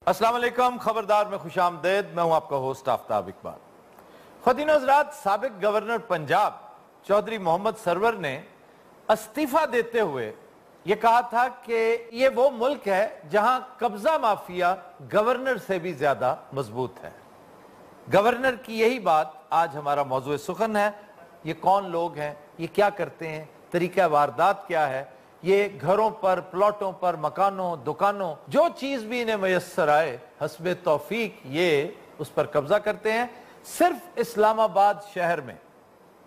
अस्सलाम वालेकुम, खबरदार में खुशामदेद। मैं हूं आपका होस्ट आफ्ताब इकबाल। ख़वातीन हज़रात, साबिक गवर्नर पंजाब चौधरी मोहम्मद सरवर ने इस्तीफा देते हुए ये कहा था कि ये वो मुल्क है जहां कब्जा माफिया गवर्नर से भी ज्यादा मजबूत है। गवर्नर की यही बात आज हमारा मौजूद सुखन है। ये कौन लोग हैं, ये क्या करते हैं, तरीका वारदात क्या है, ये घरों पर, प्लॉटों पर, मकानों, दुकानों, जो चीज भी इन्हें मयस्सर आए हस्बे तौफीक ये उस पर कब्जा करते हैं। सिर्फ इस्लामाबाद शहर में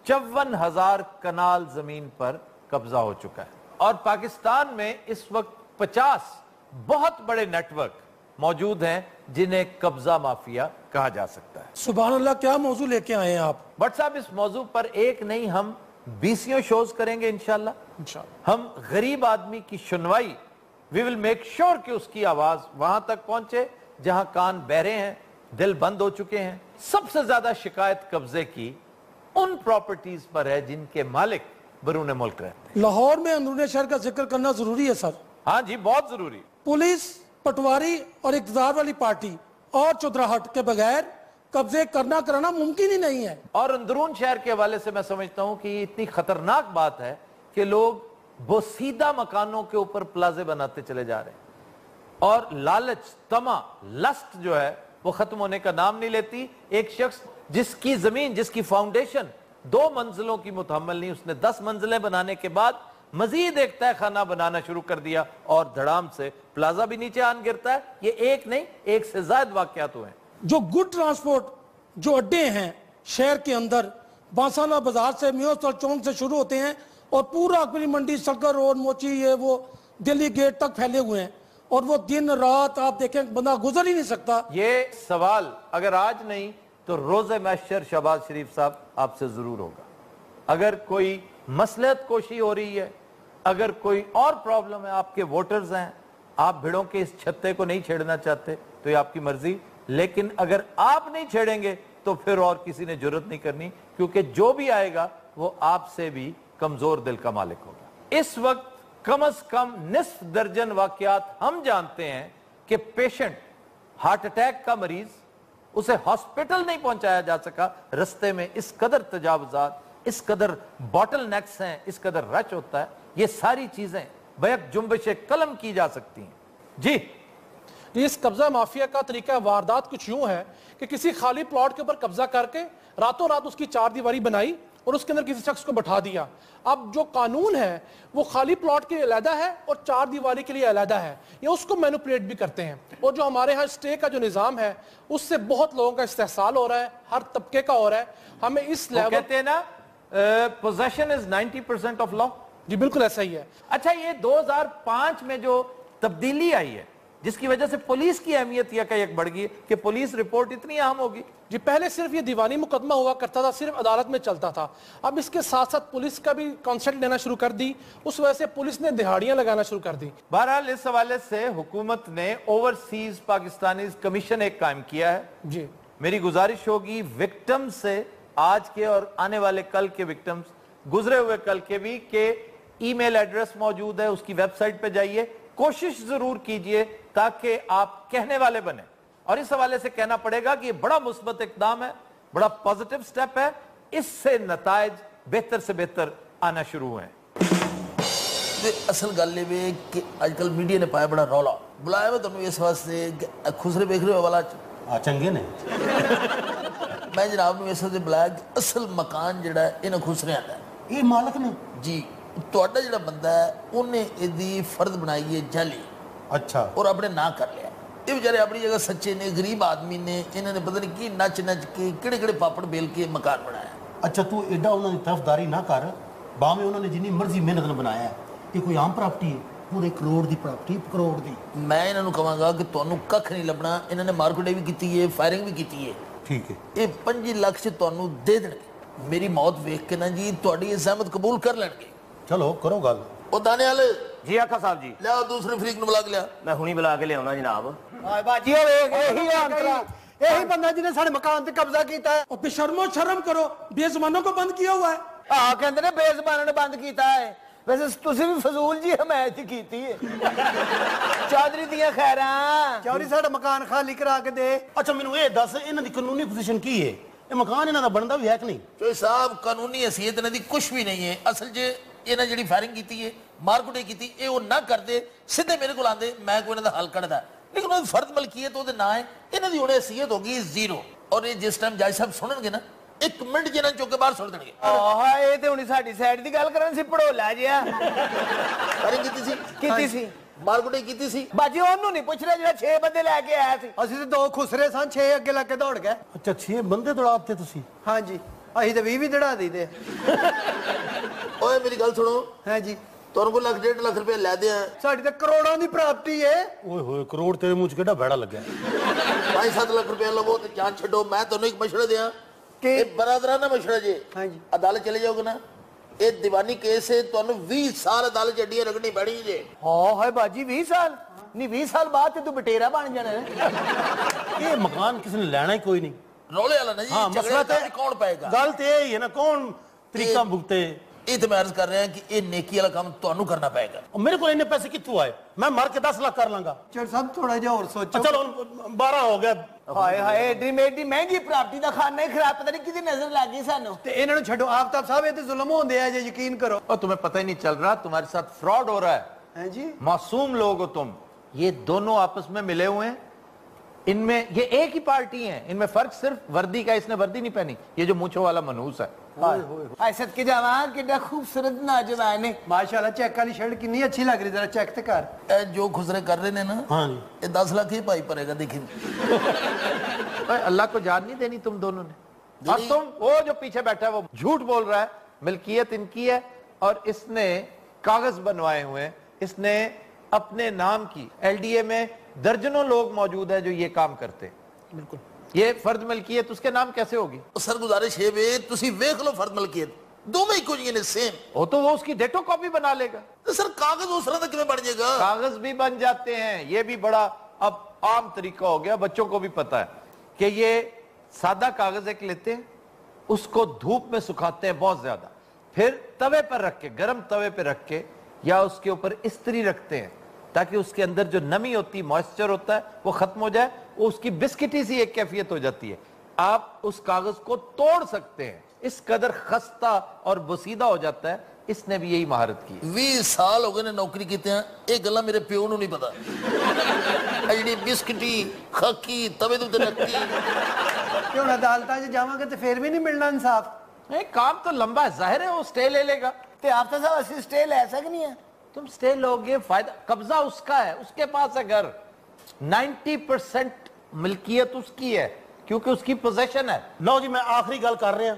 54,000 कनाल जमीन पर कब्जा हो चुका है और पाकिस्तान में इस वक्त 50 बहुत बड़े नेटवर्क मौजूद हैं जिन्हें कब्जा माफिया कहा जा सकता है। सुभान अल्लाह, क्या मौजू लेके आए हैं आप? बट साहब, इस मौजू पर एक नहीं हम 20 शोज करेंगे इंशाल्लाह। हम गरीब आदमी की सुनवाई, वी विल मेक श्योर कि उसकी आवाज वहां तक पहुंचे जहां कान बहरे हैं, दिल बंद हो चुके हैं। सबसे ज्यादा शिकायत कब्जे की उन प्रॉपर्टीज पर है जिनके मालिक बरून मुल्क रहते हैं। लाहौर में अंदरूनी शहर का जिक्र करना जरूरी है सर। हाँ जी, बहुत जरूरी। पुलिस, पटवारी और इक़्तिदार वाली पार्टी और चुदराहट के बगैर कब्जे करना कराना मुमकिन ही नहीं है। और अंदरून शहर के हवाले से मैं समझता हूं कि इतनी खतरनाक बात है कि लोग बोसीदा मकानों के ऊपर प्लाजे बनाते चले जा रहे हैं और लालच, तमा, लस्ट जो है वो खत्म होने का नाम नहीं लेती। एक शख्स जिसकी जमीन, जिसकी फाउंडेशन 2 मंजिलों की मुतहम्मल नहीं, उसने 10 मंजिलें बनाने के बाद मजीद एक तय खाना बनाना शुरू कर दिया और धड़ाम से प्लाजा भी नीचे आन गिरता है। ये एक नहीं, एक से ज्यादा वाकयात हुए हैं। जो गुड ट्रांसपोर्ट जो अड्डे हैं शहर के अंदर, बांसाना बाजार से, म्यूसल चौक से शुरू होते हैं और पूरा अकबरी मंडी, शक्कर रोड, मोची, ये वो दिल्ली गेट तक फैले हुए हैं और वो दिन रात आप देखें बंदा गुजर ही नहीं सकता। ये सवाल अगर आज नहीं तो रोज़े महशर शहबाज शरीफ साहब आपसे जरूर होगा। अगर कोई मसलहत कोशी हो रही है, अगर कोई और प्रॉब्लम है, आपके वोटर्स हैं, आप भिड़ों के इस छत्ते को नहीं छेड़ना चाहते तो ये आपकी मर्जी, लेकिन अगर आप नहीं छेड़ेंगे तो फिर और किसी ने जरूरत नहीं करनी, क्योंकि जो भी आएगा वो आपसे भी कमजोर दिल का मालिक होगा। इस वक्त कम से कम निस्फ दर्जन वाकयात हम जानते हैं कि पेशेंट, हार्ट अटैक का मरीज, उसे हॉस्पिटल नहीं पहुंचाया जा सका, रस्ते में इस कदर तजावुजात, इस कदर बॉटल नेक्स हैं, इस कदर रच होता है। ये सारी चीजें बैक जुम्बिश कलम की जा सकती हैं। जी, इस कब्जा माफिया का तरीका वारदात कुछ यूं है कि किसी खाली प्लॉट के ऊपर कब्जा करके रातों रात उसकी 4 दीवारी बनाई और उसके अंदर किसी शख्स को बैठा दिया। अब जो कानून है वो खाली प्लॉट के लिए अलहदा है और 4 दीवारी के लिए अलहदा है, ये उसको मैनिपुलेट भी करते हैं। और जो हमारे यहाँ स्टे का जो निज़ाम है उससे बहुत लोगों का इस्तेहसाल हो रहा है, हर तबके का हो रहा है। हमें इस लेवल, कहते हैं ना, पोजेशन इज 90% ऑफ लॉ। जी बिल्कुल ऐसा ही है। अच्छा, ये 2005 में जो तब्दीली आई है जिसकी वजह से पुलिस की अहमियत यकायक बढ़ गई कि पुलिस रिपोर्ट इतनी अहम होगी। जी, पहले सिर्फ ये दीवानी मुकदमा हुआ करता था, सिर्फ अदालत में चलता था। अब इसके साथ साथ पुलिस का भी कॉन्सेप्ट लेना शुरू कर दी, उस वजह से पुलिस ने दिहाड़ियां लगाना शुरू कर दी। बहरहाल इस हवाले से हुकूमत ने ओवरसीज पाकिस्तानी कमीशन एक कायम किया है। जी, मेरी गुजारिश होगी विक्टिम से, आज के और आने वाले कल के विक्टिम्स, गुजरे हुए कल के भी, के ईमेल एड्रेस मौजूद है, उसकी वेबसाइट पे जाइए, कोशिश जरूर कीजिए ताकि आप कहने वाले बने। और इस हवाले से कहना पड़ेगा कि ये बड़ा मुस्बत इकदाम है, बड़ा पॉजिटिव स्टेप है, इससे नताइज बेहतर से बेहतर आना शुरू हुए हैं। असल गल ये कि आजकल मीडिया ने पाया बड़ा रौला बुलाया मैं तुम इस वास्ते खुसरे वेख रहे हो वाला चंगे ने मैं जनाब इस वास्ते बुलाया कि असल मकान जिहड़ा इन्हां खुसरियां दा ये मालक ने जी ਤੁਹਾਡਾ ਜਿਹੜਾ ਬੰਦਾ ਹੈ ਉਹਨੇ ਇਹਦੀ ਫਰਦ ਬਣਾਈ ਹੈ ਜਾਲੀ। अच्छा, और अपने ना कर लिया। ये बेचारे अपनी जगह सच्चे ने, गरीब आदमी ने, इन्होंने पता नहीं की नच नच के किड़े किड़े पापड़ बेल के मकान बनाया। अच्छा, तू एडा उन्होंने तरफदारी ना कर, बामे उन्होंने जिन्नी मर्जी मेहनत नाल बनाया है। ये कोई आम प्रॉपर्टी है, पूरे करोड़ की प्रॉपर्टी, करोड़ की। मैं इन्होंने कहांगा कि तुहानू कख नहीं लभना। इन्होंने मार्केटिंग भी की है, फायरिंग भी की है। ठीक है, ये 5 लाख से तुहानू दे देंगे। मेरी मौत वेख के ना जी तुहाडी ये सहमत कबूल कर लेंगे। चलो करो गल। ओ दाने वाले जी आका साहब जी, लिया दूसरे फरीक ने बुला के लिया। मैं हुणी बुला के लियाउणा जनाब। बाजी यही बंदा जिन्हें साढ़े मकान पे कब्जा किया है। और बेशर्मो शर्म करो, बेजुबानों को बंद किया हुआ है। कहते ने बेजुबानों ने बंद किया है। वैसे तुसी भी फजूल जी हमायत कीती है चौधरी दियां खैरां ਚੌਧਰੀ ਸਾਡਾ ਮਕਾਨ ਖਾਲੀ ਕਰਾ ਕੇ ਦੇ। ਅੱਛਾ ਮੈਨੂੰ ਇਹ ਦੱਸ ਇਹਨਾਂ ਦੀ ਕਾਨੂੰਨੀ ਪੋਜੀਸ਼ਨ ਕੀ ਹੈ? ਇਹ ਮਕਾਨ ਇਹਨਾਂ ਦਾ ਬਣਦਾ ਵੀ ਹੈ ਕਿ ਨਹੀਂ? ਚੋਈ ਸਾਹਿਬ ਕਾਨੂੰਨੀ ਹਸੀਅਤ ਇਹਨਾਂ ਦੀ ਕੁਝ ਵੀ ਨਹੀਂ ਹੈ। ਅਸਲ 'ਚ ਇਹਨਾਂ ਜਿਹੜੀ ਫਾਇਰਿੰਗ ਕੀਤੀ ਹੈ ਮਾਰਕੁਟੇ ਕੀਤੀ ਇਹ ਉਹ ਨਾ ਕਰਦੇ ਸਿੱਧੇ ਮੇਰੇ ਕੋਲ ਆਂਦੇ ਮੈਂ ਕੋਈ ਇਹਨਾਂ ਦਾ ਹੱਲ ਕੱਢਦਾ ਲੇਕਿਨ ਉਹ ਫਰਦ ਮਲਕੀਅਤ ਉਹਦੇ ਨਾਂ ਹੈ ਇਹਨਾਂ ਦੀ ਹੁਣ ਹਸੀਅਤ ਹੋ ਗਈ ਜ਼ੀਰੋ ਔਰ ਇਹ ਜਿਸ ਟਾਈਮ ਜੱਜ ਸਾਹਿਬ ਸੁਣਨਗੇ ਨਾ 1 ਮਿੰਟ ਜਿਹਨਾਂ ਚੁੱਕ ਕੇ ਬਾਹਰ ਸੁੱਟ ਦੇਣਗੇ। ਆਹ ਇਹ ਤੇ ਹੁਣੀ ਸਾਡੀ ਸਾਈਡ ਦੀ ਗੱਲ ਕਰਨ ਸੀ ਪੜੋਲਾ ਜਿਆ ਫਾਇਰਿੰਗ ਕੀਤੀ ਸੀ ਮਾਰਕੁਟੇ ਕੀਤੀ ਸੀ ਬਾਜੀ ਉਹਨੂੰ ਨਹੀਂ ਪੁੱਛ ਰਿਹਾ ਜਿਹੜਾ 6 ਬੰਦੇ ਲੈ ਕੇ ਆਇਆ ਸੀ ਅਸੀਂ ਤੇ 2 ਖੁਸਰੇ ਸਾਂ 6 ਅੱਗੇ ਲੱਗ ਕੇ ਦੌੜ ਗਏ। ਅੱਛਾ 6 ਬੰਦੇ ਦੌੜਾਤੇ ਤੁਸੀਂ? ਹਾਂਜੀ ਅਸੀਂ ਤੇ 20 ਦੜਾ ਦਈਦੇ। ਓਏ ਮੇਰੀ ਗੱਲ ਸੁਣੋ ਹਾਂਜੀ ਤੁਹਾਨੂੰ ਕੋਲ 1.5 ਲੱਖ ਰੁਪਏ ਲੈ ਦਿਆਂ ਸਾਡੀ ਤੇ ਕਰੋੜਾਂ ਦੀ ਪ੍ਰਾਪਰਟੀ ਏ। ਓਏ ਹੋਏ ਕਰੋੜ ਤੇਰੇ ਮੂੰਹ 'ਚ ਕਿਹੜਾ ਬੈੜਾ ਲੱਗਿਆ? 5-7 ਲੱਖ ਰੁਪਏ ਲਵੋ ਤੇ ਜਾਨ ਛੱਡੋ। ਮੈਂ ਤੁਹਾਨੂੰ ਇੱਕ ਮਸ਼ਵਰਾ ਦਿਆਂ ਕਿ ਇਹ ਬਰਾਦਰਾਨਾ ਮਸ਼ਵਰਾ ਜੇ ਹਾਂਜੀ ਅਦਾਲਤ ਚਲੇ ਜਾਓਗੇ ਨਾ ਇਹ ਦੀਵਾਨੀ ਕੇਸ ਹੈ ਤੁਹਾਨੂੰ 20 ਸਾਲ ਅਦਾਲਤ ਜੱਡੀਆਂ ਰਗਣੀ ਪੈਣੀ ਜੇ। ਹਾਂ ਹਾਏ ਬਾਜੀ 20 ਸਾਲ ਨਹੀਂ 20 ਸਾਲ ਬਾਅਦ ਤੇ ਤੂੰ ਬਟੇਰਾ ਬਣ ਜਾਣਾ ਇਹ ਮਕਾਨ ਕਿਸੇ ਨੇ ਲੈਣਾ ਹੀ ਕੋਈ ਨਹੀਂ। ਰੋਲੇ ਵਾਲਾ ਨਾ ਜੀ ਹਾਂ ਮਸਲਾ ਤੇ ਕੌਣ ਪਾਏਗਾ? ਗੱਲ ਤੇ ਇਹ ਹੀ ਹੈ ਨਾ ਕੌਣ ਤਰੀਕਾ ਭੁਗਤੇ। ਇਹ ਤੇ ਮੈਂ ਅਰਜ਼ ਕਰ ਰਿਹਾ ਕਿ ਇਹ ਨੇਕੀ ਵਾਲਾ ਕੰਮ ਤੁਹਾਨੂੰ ਕਰਨਾ ਪਏਗਾ। ਮੇਰੇ ਕੋਲ ਇੰਨੇ ਪੈਸੇ ਕਿੱਥੋਂ ਆਏ? ਮੈਂ ਮਰ ਕੇ 10 ਲੱਖ ਕਰ ਲਾਂਗਾ। ਚਲ ਸਭ ਥੋੜਾ ਜਿਹਾ ਹੋਰ ਸੋਚੋ। ਚਲੋ ਹੁਣ 12 ਹੋ ਗਿਆ। ਹਾਏ ਹਾਏ ਏਡੀ ਮੇਡੀ ਮਹਿੰਗੀ ਪ੍ਰਾਪਰਟੀ ਦਾ ਖਾਨਾ ਹੀ ਖਰਾਬ ਪਤਾ ਨਹੀਂ ਕਿਹਦੀ ਨਜ਼ਰ ਲੱਗ ਗਈ ਸਾਨੂੰ। ਤੇ ਇਹਨਾਂ ਨੂੰ ਛੱਡੋ ਆਫਤਾਬ ਸਾਹਿਬ ਇਹ ਤੇ ਜ਼ੁਲਮ ਹੁੰਦੇ ਆ ਜੇ यकीन करो। और तुम्हें पता ही नहीं चल रहा तुम्हारे साथ फ्रॉड हो रहा है। हैं जी मासूम लोग हो तुम। ये दोनों आपस में मिले हुए हैं इनमें ये एक ही पार्टी है इनमें फर्क सिर्फ वर्दी का इसने वर्दी नहीं पहनी ये जो मूंछों वाला मनहूस है। हाय सदके जावा कितना खूबसूरत नौजवान है माशाल्लाह चेक वाली शर्ट कितनी अच्छी लग रही जरा चेक ते कर। ਇਹ ਜੋ ਖੁਸਰੇ ਕਰ ਰਹੇ ਨੇ ਨਾ हाँ जी ਇਹ 10 ਲੱਖ ਹੀ ਭਾਈ ਭਰੇਗਾ ਦੇਖੀ। ओए, अल्लाह को जान नहीं देनी तुम दोनों ने। और तुम वो जो पीछे बैठा है वो झूठ बोल रहा है मिल्कियत इनकी है और इसने कागज बनवाए हुए हैं इसने अपने नाम की। एलडीए में दर्जनों लोग मौजूद है जो ये काम करते हैं। ਬਿਲਕੁਲ ये फर्द मिल्कियत उसके नाम कैसे होगी? ਸਰ ਗੁਜ਼ਾਰਿਸ਼ ਹੈ ਵੇ ਤੁਸੀਂ ਵੇਖ ਲਓ ਫਰਦ ਮਲਕੀਅਤ ਦੋਵੇਂ ਇੱਕੋ ਜਿਹੇ ਨੇ ਸੇਮ। वो तो वो उसकी डेटो कॉपी बना लेगा। ਤੇ ਸਰ ਕਾਗਜ਼ ਉਸ ਤਰ੍ਹਾਂ ਦਾ ਕਿਵੇਂ ਬਣ ਜਾਏਗਾ? कागज भी बन जाते हैं ये भी बड़ा अब आम तरीका हो गया बच्चों को भी पता है कि ये सादा कागज एक लेते हैं उसको धूप में सुखाते हैं बहुत ज्यादा फिर तवे पर रख के गर्म तवे पर रख के या उसके ऊपर इस्त्री रखते हैं ताकि उसके अंदर जो नमी होती है मॉइस्चर होता है वो खत्म हो जाए वो उसकी बिस्किटी सी एक कैफियत हो जाती है। आप उस कागज को तोड़ सकते हैं इस कदर खस्ता और बसीदा हो जाता है। इसने भी यही महारत की। 20 ਸਾਲ ਹੋ ਗਏ ਨੇ ਨੌਕਰੀ ਕੀਤਿਆਂ ਇਹ ਗੱਲਾਂ ਮੇਰੇ ਪਿਓ ਨੂੰ ਨਹੀਂ ਪਤਾ। ਇਹ ਜਿਹੜੀ ਬਿਸਕਟੀ ਖਾਕੀ ਤਵੇ ਦੇ ਉੱਤੇ ਰੱਖੀ ਤੇ ਹੁਣ ਅਦਾਲਤਾਂ 'ਚ ਜਾਵਾਂਗੇ ਤੇ ਫੇਰ ਵੀ ਨਹੀਂ ਮਿਲਣਾ ਇਨਸਾਫ। नहीं काम तो लंबा है जाहिर है वो स्टे ले लेगा। ਤੇ ਆਪ ਤਾਂ ਸਾਹਿਬ ਅਸੀਂ ਸਟੇ ਲੈ ਸਕਨੀ ਹੈ। तुम स्टे लोगे फायदा कब्जा उसका है उसके पास है घर 90% मिल्कियत उसकी है क्योंकि उसकी पोजेशन है। ਲਓ ਜੀ ਮੈਂ ਆਖਰੀ ਗੱਲ ਕਰ ਰਿਹਾ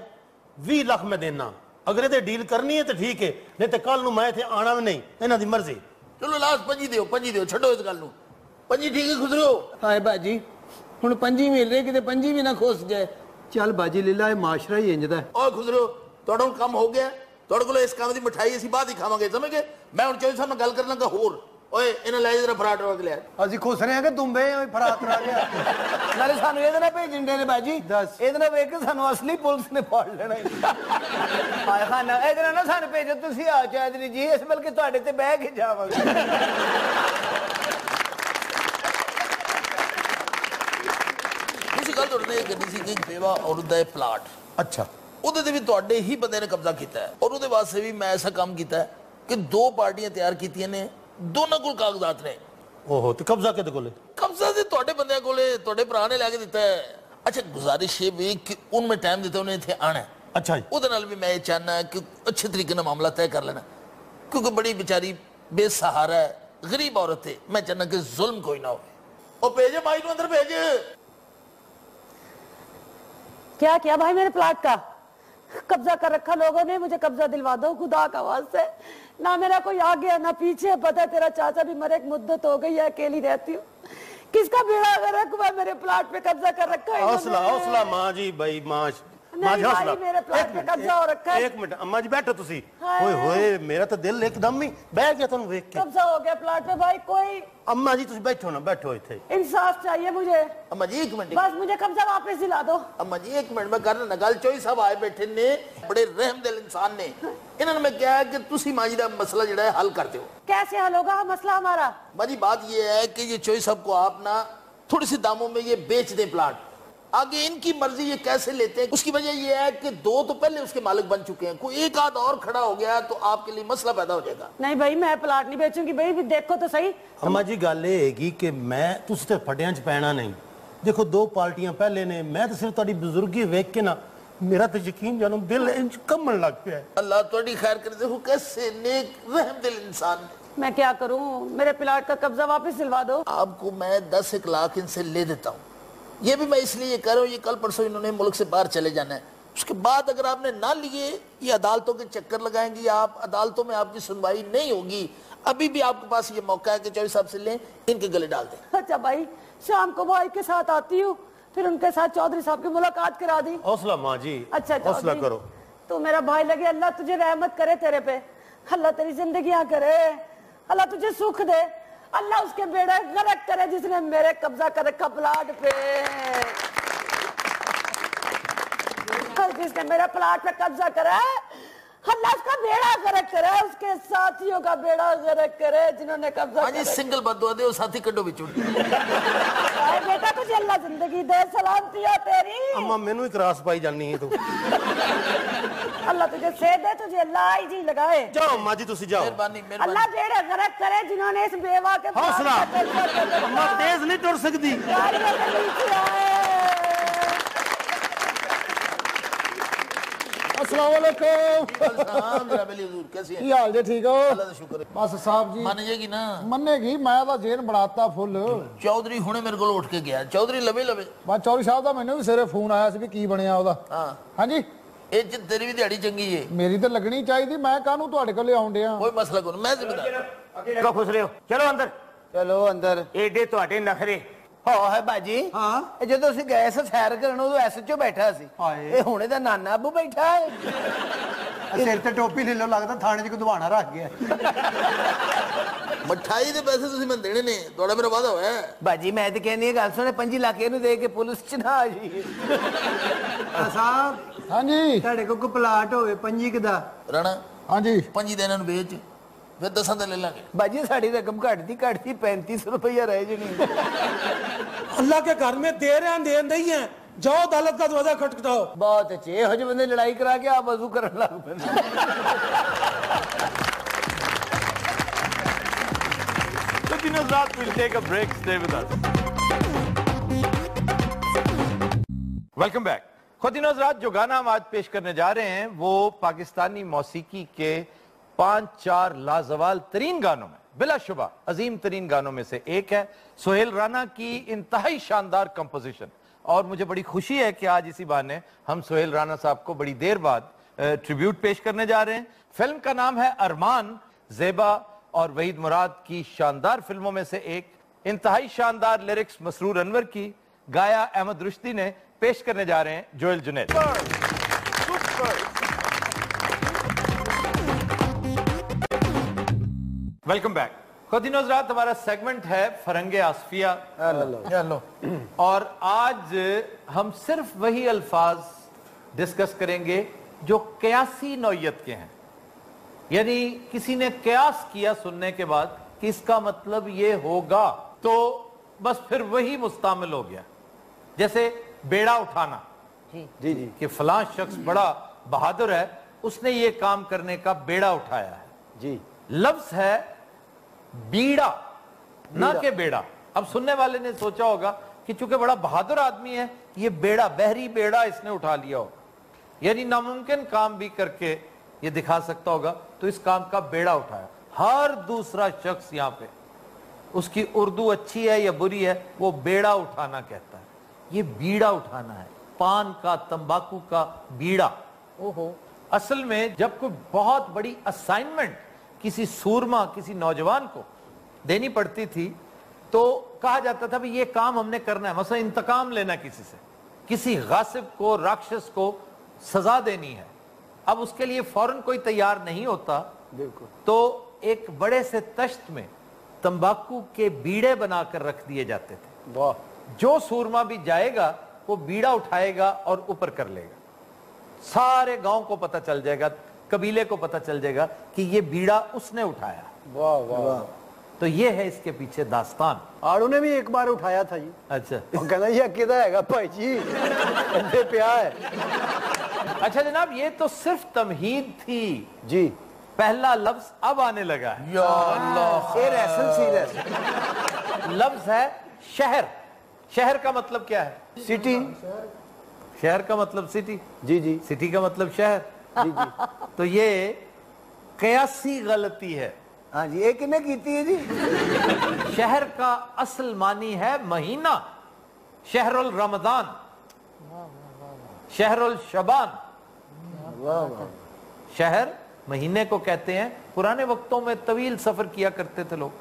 20 ਲੱਖ ਮੈਂ ਦੇਣਾ ਅਗਰ ਇਹਦੇ ਡੀਲ ਕਰਨੀ ਹੈ ਤੇ ਠੀਕ ਹੈ ਨਹੀਂ ਤੇ ਕੱਲ ਨੂੰ ਮੈਂ ਇੱਥੇ ਆਣਾ ਵੀ ਨਹੀਂ ਇਹਨਾਂ ਦੀ ਮਰਜ਼ੀ। ਚਲੋ ਲਾਸਟ 5 ਦਿਓ ਛੱਡੋ ਇਸ ਗੱਲ ਨੂੰ 5 ਠੀਕ ਹੈ ਖੁਸਰਿਓ। ਹਾਏ ਬਾਜੀ ਹੁਣ ਪੰਜੀ ਮਿਲ ਰਹੀ ਕਿਤੇ ਪੰਜੀ ਵੀ ਨਾ ਖੁੱਸ ਜਾਏ। ਚੱਲ ਬਾਜੀ ਲੀਲਾ ਇਹ ਮਾਸ਼ਰਾ ਹੀ ਇੰਜਦਾ ਹੈ। ਓਏ ਖੁਸਰਿਓ ਤੁਹਾਡਾ ਹੁਣ ਕੰਮ ਹੋ ਗਿਆ ਤੁਹਾਡੇ ਕੋਲ ਇਸ ਕੰਮ ਦੀ ਮਠਾਈ ਅਸੀਂ ਬਾਅਦ ਹੀ ਖਾਵਾਂਗੇ ਸਮਝ ਗਏ। ਮੈਂ ਹੁਣ ਚੌਧਰੀ ਸਾਹਿਬ ਨਾਲ ਗੱਲ ਕਰਨ ਲੱਗਾ ਹੋਰ ਓਏ ਇਹਨਾਂ ਲੈ ਜਰਾ ਫਰਾਟ ਰੋਕ ਲਿਆ। ਅਸੀਂ ਖੁਸਰੇ ਆ ਕਿ ਦੁੰਬੇ ਆ ਫਰਾਤ ਕਰਾ ਗਿਆ। ਨਾਲੇ ਸਾਨੂੰ ਇਹਦੇ ਨਾਲ ਭੇਜਣ ਦੇ ਨੇ ਬਾਜੀ ਦੱਸ। ਇਹਦੇ ਨਾਲ ਵੇਖ ਕੇ ਸਾਨੂੰ ਅਸਲੀ ਪੁਲਿਸ ਨੇ ਫੜ ਲੈਣਾ ਹਾਏ ਖਾਨਾ ਇਹਦੇ ਨਾਲ ਨਾ ਸਾਨੂੰ ਭੇਜੋ ਤੁਸੀਂ ਆ ਚੌਧਰੀ ਜੀ ਇਸ ਬਲਕਿ ਤੁਹਾਡੇ ਤੇ ਬਹਿ ਕੇ ਜਾਵਾਂਗੇ। ਤੁਸੀਂ ਗੱਲ ਤੁਹਾਡੇ ਨਾਲ ਗੱਡੀ ਸੀ ਕਿ ਬੇਵਾ ਔਰਤ ਦਾ ਪਲਾਟ ਅੱਛਾ ਉਹਦੇ ਤੇ ਵੀ ਤੁਹਾਡੇ ਹੀ ਬੰਦੇ ਨੇ ਕਬਜ਼ਾ ਕੀਤਾ ਹੈ ਔਰ ਉਹਦੇ ਵਾਸਤੇ ਵੀ ਮੈਂ ਐਸਾ ਕੰਮ ਕੀਤਾ ਹੈ ਕਿ 2 ਪਾਰਟੀਆਂ ਤਿਆਰ ਕੀਤੀਆਂ ਨੇ ਦੋਨਾਂ ਕੋਲ ਕਾਗਜ਼ਾਤ ਨੇ। ਓਹੋ ਤੇ ਕਬਜ਼ਾ ਕਿਹਦੇ ਕੋਲੇ? ਕਬਜ਼ਾ ਤੇ ਤੁਹਾਡੇ ਬੰਦਿਆਂ ਕੋਲੇ ਤੁਹਾਡੇ ਭਰਾ ਨੇ ਲੈ ਕੇ ਦਿੱਤਾ ਹੈ। ਅੱਛਾ ਗੁਜ਼ਾਰਿਸ਼ ਇਹ ਵੀ ਕਿ ਉਹਨੂੰ ਮੈਂ ਟਾਈਮ ਦਿੱਤਾ ਉਹਨੇ ਇੱਥੇ ਆਣਾ ਹੈ। ਅੱਛਾ ਜੀ ਉਹਦੇ ਨਾਲ ਵੀ ਮੈਂ ਇਹ ਚਾਹਨਾ ਕਿ ਅੱਛੇ ਤਰੀਕੇ ਨਾਲ ਮਾਮਲਾ ਤੈਅ ਕਰ ਲੈਣਾ ਕਿਉਂਕਿ ਬੜੀ ਵਿਚਾਰੀ ਬੇਸਹਾਰਾ ਹੈ ਗਰੀਬ ਔਰਤ ਹੈ। ਮੈਂ ਚਾਹਨਾ ਕਿ ਜ਼ੁਲਮ ਕੋਈ ਨਾ ਹੋਵੇ। ਉਹ ਭੇਜ ਮਾਈ ਨੂੰ ਅੰਦਰ ਭੇਜ। क्या किया भाई मेरे प्लाट का कब्जा कर रखा लोगों ने। मुझे कब्जा दिलवा दो खुदा का वास्ते। ना मेरा कोई आगे ना पीछे। पता है तेरा चाचा भी मरे एक मुद्दत हो गई है अकेली रहती हूँ। किसका बेड़ा अगर रखा मेरे प्लाट पे कब्जा कर रखा है हौसला हौसला माँ जी भाई माँ नहीं भाई, मेरे प्लाट पे कब्जा हो रखा है। एक मिनट अम्मा जी बैठो तुसी। ओए होए मेरा तो दिल एकदम ही बह गया तुम देख के। कब्जा हो गया प्लाट पे भाई, कोई अम्मा जी तुसी बैठो ना, बैठो इथे। इंसाफ चाहिए मुझे। अम्मा जी एक मिनट, बस मुझे कब्जा वापस दिला दो। अम्मा जी एक मिनट, मैं करना ना गल। चौधरी साहब आए बैठे ने, बड़े रहमदिल इंसान ने। इन्होंने मैं कहा कि तुसी माँ जी का मसला जो है हल कर दो। कैसे हल होगा मसला हमारा? माँ जी बात ये है कि ये चौधरी साहब को आप ना थोड़ी सी दामों में ये बेच दें प्लाट, आगे इनकी मर्जी ये कैसे लेते हैं। उसकी वजह ये है कि 2 तो पहले उसके मालिक बन चुके हैं, कोई एक आध और खड़ा हो गया तो आपके लिए मसला पैदा हो जाएगा। नहीं भाई मैं प्लाट नहीं बेचूंगी भाई, देखो तो सही। अम्मा जी गल ये हैगी कि मैं तुसी ते फटियां च पैना नहीं। देखो 2 पार्टियां पहले ने, मैं तो सिर्फ तुहाडी बुजुर्गी वेख के ना मेरा तो यकीन जानो दिल इंज कमन लग पिया है। अल्लाह तुहाडी खैर करे। देखो कैसे नेक रहमदिल इंसान ने। मैं क्या करूं, मेरे प्लाट का कब्जा वापस दिलवा दो। आपको मैं 10 लाख इनसे ले देता हूँ। ये भी मैं इसलिए कह रहा हूँ, ये कल परसों इन्होंने मुल्क से बाहर चले जाना है। उसके बाद अगर आपने ना लिए, ये अदालतों के चक्कर लगाएंगी आप, अदालतों में आपकी सुनवाई नहीं होगी। अभी भी आपके पास ये मौका है कि चौधरी साहब से लें, इनके गले डाल दें। अच्छा भाई, शाम को भाई के साथ आती हूँ, फिर उनके साथ चौधरी साहब की मुलाकात करा दी। हौसला माँ जी, अच्छा हौसला करो। तू मेरा भाई लगे, अल्लाह तुझे रहमत करे तेरे पे, अल्लाह तेरी जिंदगियां करे, अल्लाह तुझे सुख दे, अल्लाह उसके बेड़ा गर्क करे जिसने मेरे कब्जा कर रखा प्लाट पे, जिसने मेरे प्लाट पे कब्जा करा, अल्लाह उसका बेड़ा गर्क करे, उसके साथियों का बेड़ा गर्क करे जिन्होंने कब्जा हाँ जी, सिंगल बदुआ दे, साथी कड्डो बिचू। बेटा तुझे अल्लाह जिंदगी दे, सलामती हो तेरी। अम्मा मैनू ही क्रॉस पाई जानी है तू। अल्लाह तुझे सेहत दे, तुझे अल्लाह ही जी लगाए। जाओ अम्मा जी तुसी जाओ। मेहरबानी अल्लाह बेड़ा गर्क करे जिन्होंने इस बेवा के हौसला। अम्मा तेज नहीं टुर सकती। अस्सलाम वालेकुम। कैसी की हाल जे ठीक हो? अल्लाह का शुक्र है। बस साहब जी मान जाएगी ना? मन्नेगी, मैं तो जेन बनाता फुल। चौधरी हुणे मेरे को उठ के गया, चौधरी लवे लवे। बस चौधरी साहब का मैंने भी सिरे फोन आया सी भी की बनया ओदा। हाँ जी, तेरी भी दिहाड़ी चंगी है। मेरी तो लगनी चाहिए, मैं कानू तुहाडे कोल आउण डिया। कोई मसला कोई, मैं जिम्मेदार। खुश रहो, चलो अंदर। चलो अंदर। एडे ਤੁਹਾਡੇ ਨਖਰੇ। ਹਾਂ ਹੈ ਬਾਜੀ। ਹਾਂ ਜਦੋਂ ਅਸੀਂ ਗਏ ਸੀ ਸੈਰ ਕਰਨ ਉਦੋਂ ਐਸਐਚਓ ਬੈਠਾ ਸੀ। ਇਹ ਹੁਣੇ ਦਾ ਨਾਨਾ ਅੱਬੂ ਬੈਠਾ ਹੈ। ਸਿਰ ਤੇ ਟੋਪੀ ਲੈ ਲੋ, ਲੱਗਦਾ ਥਾਣੇ 'ਚ ਗੁਦਵਾਣਾ ਰੱਖ ਗਿਆ। ਮਠਾਈ ਦੇ ਪੈਸੇ ਤੁਸੀਂ ਮੈਨੂੰ ਦੇਣੇ ਨੇ, ਤੁਹਾਡਾ ਮੇਰਾ ਵਾਅਦਾ ਹੋਇਆ ਹੈ। ਬਾਜੀ ਮੈਂ ਤੇ ਕਹਿੰਦੀ ਗੱਲ ਸੁਣੇ, 5 ਲੱਖ ਇਹਨੂੰ ਦੇ ਕੇ ਪੁਲਿਸ 'ਚ ਨਾ ਆ ਜੀ। ਸਾਹਿਬ ਹਾਂਜੀ, ਤੁਹਾਡੇ ਕੋਲ ਕੋਈ ਪਲਾਟ ਹੋਵੇ 5 ਦਾ? ਰਾਣਾ ਹਾਂਜੀ 5 ਦਿਨਾਂ ਨੂੰ ਵੇਚ, ਫਿਰ 10 ਦਾ ਲੈ ਲਾਂਗੇ। ਬਾਜੀ ਸਾਡੀ ਰਕਮ ਘਟਦੀ 3500 रुपया रह जनी। अल्लाह के घर में दे रहे हैं, दे नहीं है, जाओ अदालत का दरवाजा खटखटाओ। बहुत अच्छे हो जो बंदे लड़ाई करा के आप वजू करने लग पे। We'll take a break. Stay with us. Welcome back. ख़ुद हज़रात, जो गाना हम आज पेश करने जा रहे हैं वो पाकिस्तानी मौसीकी के 5-4 लाजवाल तरीन गानों में बिलाशुबा अजीम तरीन गानों में से एक है। सोहेल राना की इंतहाई शानदार कंपोजिशन, और मुझे बड़ी खुशी है कि आज इसी बहाने हम सोहेल राना साहब को बड़ी देर बाद ट्रिब्यूट पेश करने जा रहे हैं। फिल्म का नाम है अरमान। ज़ेबा और वहीद मुराद की शानदार फिल्मों में से एक। इंतहाई शानदार लिरिक्स मसरूर अनवर की, गाया अहमद रुश्दी ने, पेश करने जा रहे हैं जोएल जुनैद। Welcome back. खुद हज़रात, हमारा सेगमेंट है फरंगे आसफिया। और आज हम सिर्फ वही अल्फाज डिस्कस करेंगे जो कयासी नौयत के हैं, यानी किसी ने कयास किया सुनने के बाद कि इसका मतलब ये होगा, तो बस फिर वही मुस्तामिल हो गया। जैसे बेड़ा उठाना, जी कि फलां शख्स बड़ा बहादुर है, उसने ये काम करने का बेड़ा उठाया है। जी, लफ्ज है बीड़ा, ना के बेड़ा। अब सुनने वाले ने सोचा होगा कि चूंकि बड़ा बहादुर आदमी है, ये बेड़ा, बहरी बेड़ा इसने उठा लिया होगा, यानी नामुमकिन काम भी करके ये दिखा सकता होगा, तो इस काम का बेड़ा उठाया। हर दूसरा शख्स यहां पे, उसकी उर्दू अच्छी है या बुरी है, वो बेड़ा उठाना कहता है। ये बीड़ा उठाना है, पान का, तंबाकू का बीड़ा। ओहो, असल में जब कोई बहुत बड़ी असाइनमेंट किसी सूरमा, किसी नौजवान को देनी पड़ती थी, तो कहा जाता था भाई ये काम हमने करना है। मसला इंतकाम लेना किसी से, किसी गासिब को, राक्षस को सजा देनी है। अब उसके लिए फौरन कोई तैयार नहीं होता, तो एक बड़े से तश्त में तंबाकू के बीड़े बनाकर रख दिए जाते थे। जो सूरमा भी जाएगा वो बीड़ा उठाएगा और ऊपर कर लेगा। सारे गांव को पता चल जाएगा, कबीले को पता चल जाएगा कि ये बीड़ा उसने उठाया। वाह वाह। तो ये है इसके पीछे दास्तान। आड़ू ने भी एक बार उठाया था जी। अच्छा, वो कहना ये किदा हैगा भाई जी, अंधे प्या है। अच्छा जनाब, ये तो सिर्फ तमहीद थी जी। पहला लफ्ज अब आने लगा है। या अल्लाह, लफ्ज है शहर। शहर का मतलब क्या है? सिटी। शहर का मतलब सिटी। जी जी। सिटी का मतलब शहर। जी जी। तो ये कयासी गलती है। हाँ जी, ये किने कीती है जी? शहर का असल मानी है महीना, शहरुल रमजान, शहरुल शबान। शहर महीने को कहते हैं। पुराने वक्तों में तवील सफर किया करते थे लोग,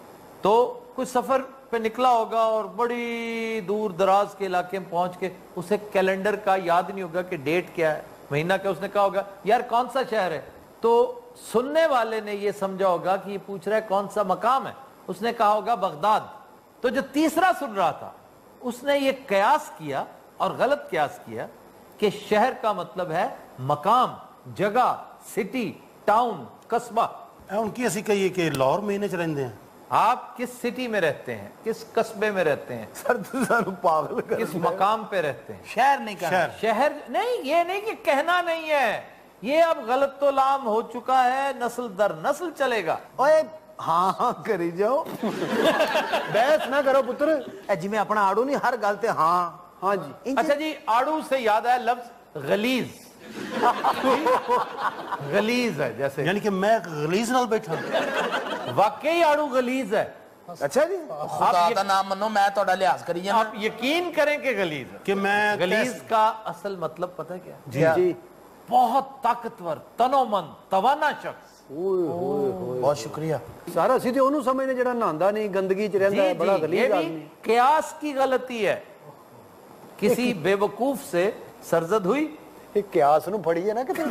तो कुछ सफर पे निकला होगा और बड़ी दूर दराज के इलाके में पहुंच के उसे कैलेंडर का याद नहीं होगा कि डेट क्या है, महीना क्या। उसने कहा होगा यार कौन सा शहर है, तो सुनने वाले ने ये समझा होगा कि ये पूछ रहा है कौन सा मकाम है। उसने कहा होगा बगदाद। तो जो तीसरा सुन रहा था उसने ये कयास किया और गलत कयास किया कि शहर का मतलब है मकाम, जगह, सिटी, टाउन, कस्बा। उनकी ऐसी कही कि लाहौर महीने च रहिंदे हैं। आप किस सिटी में रहते हैं, किस कस्बे में रहते हैं, सर तू सानू पागल कर किस मकाम पे रहते हैं? शहर नहीं कहना। शहर नहीं, ये नहीं कि कहना नहीं है, ये अब गलत तो लाम हो चुका है, नस्ल दर नस्ल चलेगा। ओए हाँ हाँ करी जाओ, बहस ना करो पुत्र। जिमें अपना आड़ू नहीं हर गल ते हाँ हाँ जी। अच्छा जी, आड़ू से याद आया लफ्ज गलीज। गलीज है जैसे, यानी कि मैं गलीज नाल बैठा। वाकई आड़ू गलीज है। अच्छा जी, खुदा दा नाम मनो, मैं तोड़ा लिहाज करी जाना। आप यकीन करें कि गलीज है। कि मैं गलीज का असल मतलब पता है क्या? जी जी। बहुत ताकतवर, तनोमंद, तवाना शख्स। बहुत शुक्रिया। सारा सीधे ओनू समझने जड़ा नहांदा नहीं, गंदगी च रहंदा है, बड़ा ये गलीज भी आदमी। कयास की गलती है। किसी बेवकूफ से सरजद हुई, ये क्यास नू फड़ी है ना किते।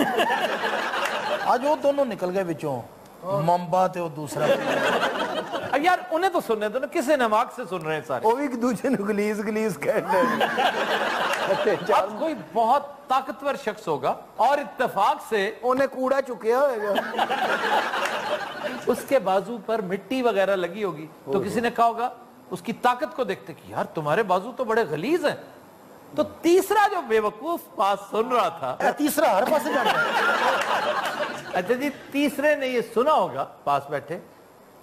आज वो दोनों निकल गए विचों, मम्बा ते वो दूसरा। अब यार उन्हें तो सुनने दो ना, किसे नमाक से सुन रहे हैं सारे। वो भी एक दूसरे ने गलीज गलीज कहते हैं। अब कोई बहुत ताकतवर शख्स होगा और इत्तेफाक से उन्हें कूड़ा चुकया होगा, उसके बाजू पर मिट्टी वगैरह लगी होगी, तो किसी ने कहा होगा उसकी ताकत को देखते कि यार तुम्हारे बाजू तो बड़े गलीज हैं। तो तीसरा जो बेवकूफ पास सुन रहा था, तीसरा हर पास जाता है। अच्छा जी, तीसरे ने ये सुना होगा पास बैठे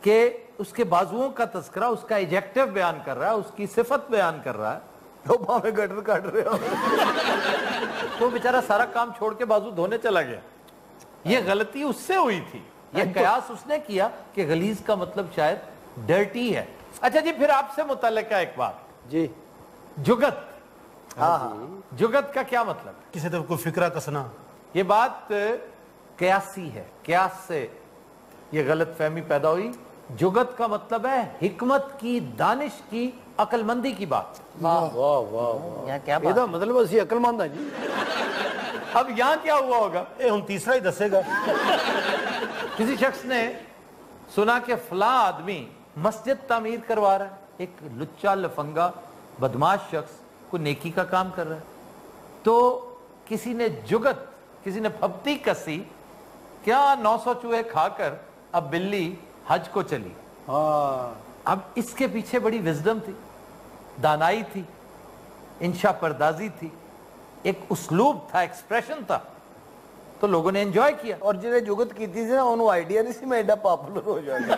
कि उसके बाजुओं का तस्करा, उसका एडजेक्टिव बयान कर रहा है, उसकी सिफत बयान कर रहा है, तो भावे गटर काट रहे हो। तो बेचारा सारा काम छोड़ के बाजू धोने चला गया। ये गलती उससे हुई थी, ये कयास उसने किया कि गलीज का मतलब शायद डर्टी है। अच्छा जी, फिर आपसे मुतल्लिका एक बात जी। जुगत। जुगत का क्या मतलब? किसी तरह कोई फिक्रा कसना। ये बात कयासी है, कयास से ये गलत फहमी पैदा हुई। जुगत का मतलब है हिकमत की, दानिश की, अक्लमंदी की बात। वाह वाह वाह, क्या बात? ਇਹਦਾ मतलब ਅਸੀਂ अक्लमंद हैं जी। अब यहां क्या हुआ होगा? ये हम तीसरा ही दसेगा। किसी शख्स ने सुना कि फलां आदमी मस्जिद तामीर करवा रहा है, एक लुच्चा लफंगा बदमाश शख्स को नेकी का काम कर रहा है। तो किसी ने जुगत, किसी ने फब्ती कसी, क्या 900 चूहे खाकर अब बिल्ली हज को चली। अब इसके पीछे बड़ी विजडम थी, दानाई थी, इंशा परदाजी थी, एक उसलूब था, एक्सप्रेशन था, तो लोगों ने एंजॉय किया। और जिन्हें जुगत की थी ना, उन्होंने आइडिया नहीं सी मैं एडा पॉपुलर हो जाएगा।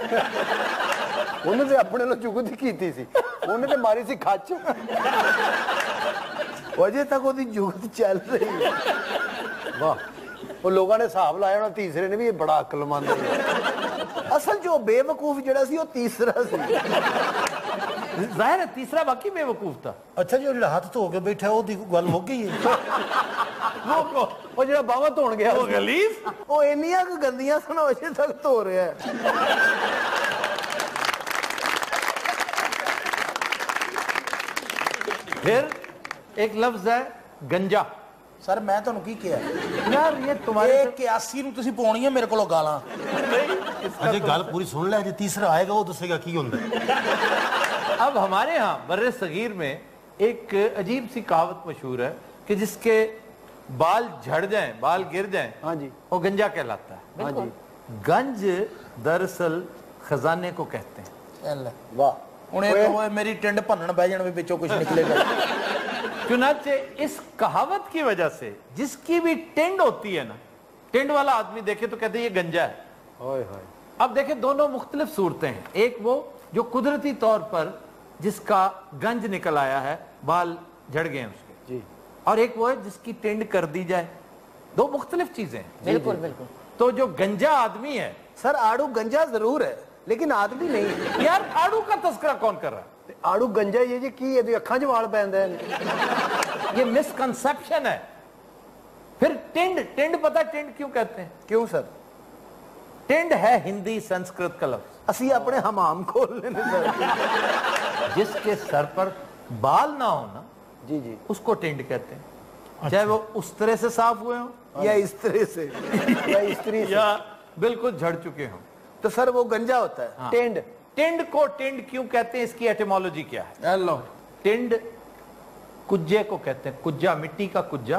उन्हें तो अपने लो जुगत ही की थी, उन्हें तो मारी सी खच। वजह तक वो जुगत चल रही है। वाह, वो लोगों ने हिसाब लाया होना, तीसरे ने भी ये बड़ा अक्लमंद है। असल जो बेवकूफ जड़ा सी वो तीसरा सी। जाहिर है तीसरा बाकी बेवकूफ था। अच्छा जो हाथ धो के बैठा वो गल मुक गई है। वो जरा बावा धोन गया, वो गलीज, वो इन्नियां को गंदियां सन अजे तक धो रहा है। फिर एक लफ्ज है गंजा। ਸਰ ਮੈਂ ਤੁਹਾਨੂੰ ਕੀ ਕਿਹਾ यार ये तुम्हारे ਇਹ 81 ਨੂੰ ਤੁਸੀਂ ਪਾਉਣੀ ਹੈ ਮੇਰੇ ਕੋਲੋਂ ਗਾਲਾਂ ਅਜੇ ਗੱਲ ਪੂਰੀ ਸੁਣ ਲੈ, ਜੇ ਤੀਸਰਾ ਆਏਗਾ ਉਹ ਦੱਸੇਗਾ ਕੀ ਹੁੰਦਾ ਹੈ। अब हमारे यहाँ बर्रे सगीर में एक अजीब सी कहावत मशहूर है कि जिसके बाल झड़ जाएं, बाल गिर जाएं, हाँ जी, वो गंजा कहलाता है। हाँ जी, गंज दरअसल खजाने को कहते हैं। ਚੱਲ वाह, ਹੁਣ ਇਹ ਕਹੋ ਮੇਰੀ ਟਿੰਡ ਭੰਨਣ ਬਹਿ ਜਾਣ ਵੀ ਵਿੱਚੋਂ ਕੁਝ ਨਿਕਲੇਗਾ चुनाचे इस कहावत की वजह से जिसकी भी टिंड होती है ना, टिंड वाला आदमी देखे तो कहते हैं ये गंजा है। ओए होए, अब देखें दोनों मुख्तलिफ सूरतें हैं, एक वो जो कुदरती तौर पर जिसका गंज निकल आया है, बाल झड़ गए हैं उसके जी, और एक वो है जिसकी टिंड कर दी जाए। दो मुख्तलिफ चीजें हैं। बिल्कुल बिल्कुल। तो जो गंजा आदमी है, सर आड़ू गंजा जरूर है लेकिन आदमी नहीं। यार आड़ू का तस्करा कौन कर रहा है? ਤੇ ਆੜੂ ਗੰਜਾ ਇਹ ਜੀ ਕੀ ਇਹਦੀ ਅੱਖਾਂ 'ਚ ਵਾਲ ਪੈਂਦੇ ਨੇ। ये मिसकंसेप्शन है। फिर टिंड, टिंड पता है टिंड क्यों कहते हैं? ਕਿਉਂ ਸਰ? टिंड है हिंदी संस्कृत का लफ्ज, ਅਸੀਂ ਆਪਣੇ ਹਮਾਮ ਖੋਲ ਲੈਨੇ ਸਰ। जिसके सर पर बाल ना हो ना, जी जी, उसको टिंड कहते हैं। चाहे वो उस तरह से साफ हुए हो या इस तरह से या इस तरह से, या बिल्कुल झड़ चुके हो। तो सर वो गंजा होता है। हाँ। टेंड, टिंड को टिंड क्यों कहते हैं, इसकी एटिमोलॉजी क्या है? हेलो टिंड कुज्जे को कहते हैं, कुज्जा, मिट्टी का कुज्जा।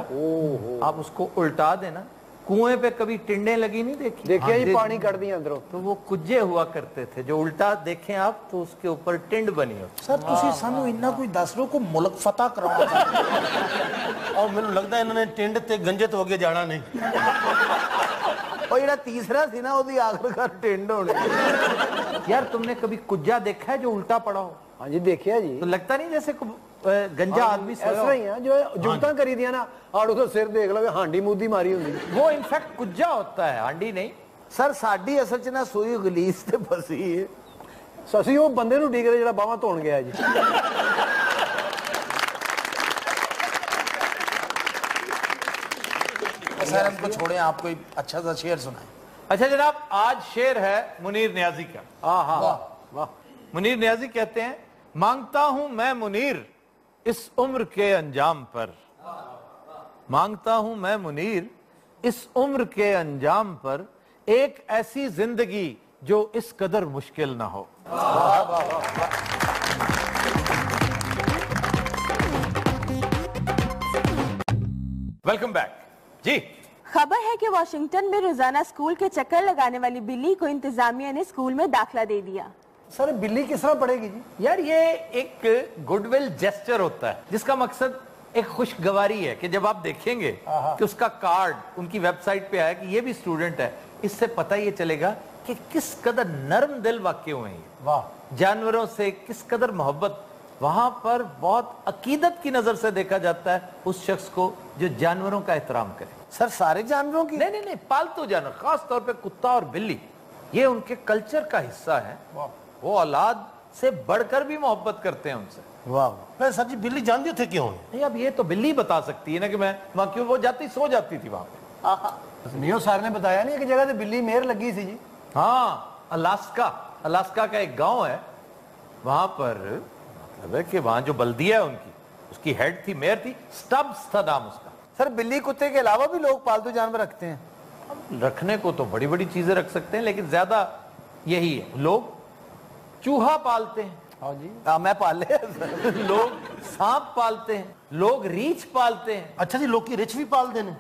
आप उसको उल्टा देना, कुएं पे कभी टिंडे लगी नहीं देखी? देखिए जी हाँ, पानी कट दिया अंदरों। तो वो कुज्जे हुआ करते थे, जो उल्टा देखें आप तो उसके ऊपर टिंड बनी होती। ਸਰ ਤੁਸੀਂ ਸਾਨੂੰ ਇੰਨਾ ਕੋਈ ਦੱਸ ਦਿਓ ਕੋ ਮੁਲਕ ਫਤਹ ਕਰਾਉਣਾ ਚਾਹੁੰਦੇ ਔਰ ਮੈਨੂੰ ਲੱਗਦਾ ਇਹਨਾਂ ਨੇ ਟਿੰਡ ਤੇ ਗੰਜੇ ਤੋਂ ਅੱਗੇ ਜਾਣਾ ਨਹੀਂ। और ਜਿਹੜਾ तीसरा ਸੀ ਨਾ ਉਹਦੀ आखिरकार टिंड होनी। यार तुमने कभी कुज्जा देखा है जो उल्टा पड़ा हो? हाँ जी देखिया जी, तो लगता नहीं जैसे गंजा आदमी सोया ऐसा हो। ही है जो जुगतां करी दिया ना, आड़ू तो सिर देख लो हांडी मुद्दी मारी होंगी। वो इनफैक्ट कुज्जा होता है, हांडी नहीं। सर साडी असल च ना सूई गलीस ते फसी है। ससी वो बंदे नु ਡੀਕ ਰਿਹਾ ਜਿਹੜਾ ਬਾਹਾਂ ਧੋਣ ਗਿਆ ਜੀ। सर हमको छोड़े, आप कोई अच्छा सा शेर सुनाए। अच्छा जनाब, आज शेर है मुनीर नियाजी का। हाँ हाँ वाह, मुनीर नियाजी कहते हैं, मांगता हूं मैं मुनीर इस उम्र के अंजाम पर, मांगता हूं मैं मुनीर इस उम्र के अंजाम पर एक ऐसी जिंदगी जो इस कदर मुश्किल ना हो। वेलकम बैक जी। खबर है कि वाशिंगटन में रोजाना स्कूल के चक्कर लगाने वाली बिल्ली को इंतजामिया ने स्कूल में दाखिला दे दिया। सर बिल्ली किस तरह पड़ेगी जी? यार ये एक गुडविल जेस्चर होता है जिसका मकसद एक खुशगवारी है कि जब आप देखेंगे कि उसका कार्ड उनकी वेबसाइट पे आया कि ये भी स्टूडेंट है, इससे पता ये चलेगा कि किस कदर नरम दिल वाक़ई हुए हैं। वाह, जानवरों से किस कदर मोहब्बत वहां पर बहुत अकीदत की नजर से देखा जाता है उस शख्स को जो जानवरों का एहतराम करे। सर सारे जानवरों की? नहीं नहीं, पालतू जानवर, खास तौर पे कुत्ता और बिल्ली, ये उनके कल्चर का हिस्सा है। वो औलाद से बढ़कर भी मोहब्बत करते हैं उनसे। वाह, मैं सर जी बिल्ली जानती थे क्यों? नहीं, अब ये तो बिल्ली बता सकती है ना कि मैं वहां क्यों, वो जाती सो जाती थी वहां पे। नियो सर ने बताया नहीं कि जगह से बिल्ली मेयर लगी थी जी। हाँ, अलास्का, अलास्का का एक गांव है, वहां पर मतलब है कि वहां जो बल्दिया है उनकी, उसकी हेड थी, मेयर थी, स्टब्स था नाम उसका। सर बिल्ली कुत्ते के अलावा भी लोग पालतू जानवर रखते हैं? रखने को तो बड़ी बड़ी चीजें रख सकते हैं, लेकिन ज्यादा यही है, लोग चूहा पालते हैं। हाँ जी, हाँ मैं पाले लोग सांप पालते हैं, लोग रीछ पालते हैं। अच्छा जी, लोग की रिच भी पाल देने।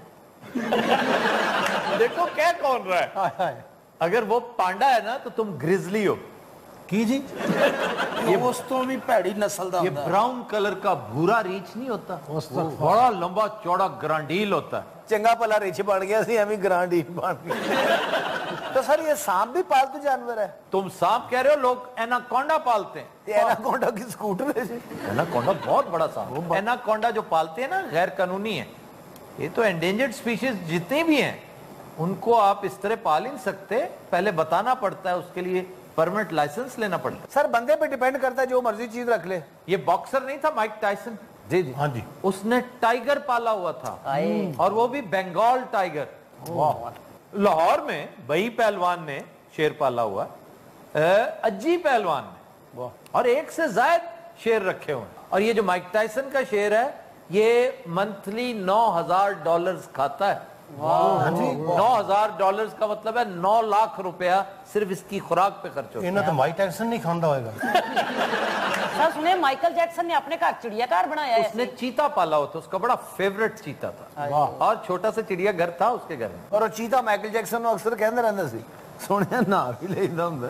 देखो क्या कौन रहा है। हाय हाय, अगर वो पांडा है ना तो तुम ग्रिजली हो। की जी? ये दोस्तों भी भैड़ी नस्ल दा ये हुंदा है। ब्राउन कलर का भूरा रीछ नहीं होता, वो बड़ा लंबा चौड़ा ग्रांडील होता है। चंगा भला रिच बन गया सी, एवं ग्रांडी बन गया। तो सर ये सांप भी पालतू जानवर है? तुम सांप कह रहे हो, लोग एनाकोंडा पालते हैं। ये एनाकोंडा की स्कूटर है जी? एनाकोंडा बहुत बड़ा सांप। एनाकोंडा जो पालते हैं ना, गैर कानूनी है। ये तो एंडेंजर्ड स्पीशीज जितने भी हैं उनको आप इस तरह पाल ही नहीं सकते, पहले बताना पड़ता है, उसके लिए परमिट लाइसेंस लेना पड़ता है। सर बंदे पे डिपेंड करता है, जो मर्जी चीज रख ले। ये बॉक्सर नहीं था माइक टायसन? जी जी, हाँ जी, उसने टाइगर पाला हुआ था, और वो भी बंगाल टाइगर। लाहौर में बई पहलवान ने शेर पाला हुआ, अज्जी पहलवान ने, और एक से ज्यादा शेर रखे हुए हैं। और ये जो माइक टायसन का शेर है, یہ منتھلی $9,000 کھاتا ہے. $9,000 کا مطلب ہے 9 لاکھ روپیہ صرف اس کی خوراک پہ خرچ ہوتا ہے. انہیں تو مائک ٹائسن نہیں کھاندا ہوئے گا. سر سنے مائیکل جیکسن نے اپنے گھر چڑیا گھر بنایا ہے. اس نے چیتا پالا ہوتا, اس کا بڑا فیوریٹ چیتا تھا, اور چھوٹا سا چڑیا گھر تھا اس کے گھر میں. اور چیتا مائیکل جیکسن نو اکثر کہندے رہندا سی سونے نا بھی لیندا ہوندا.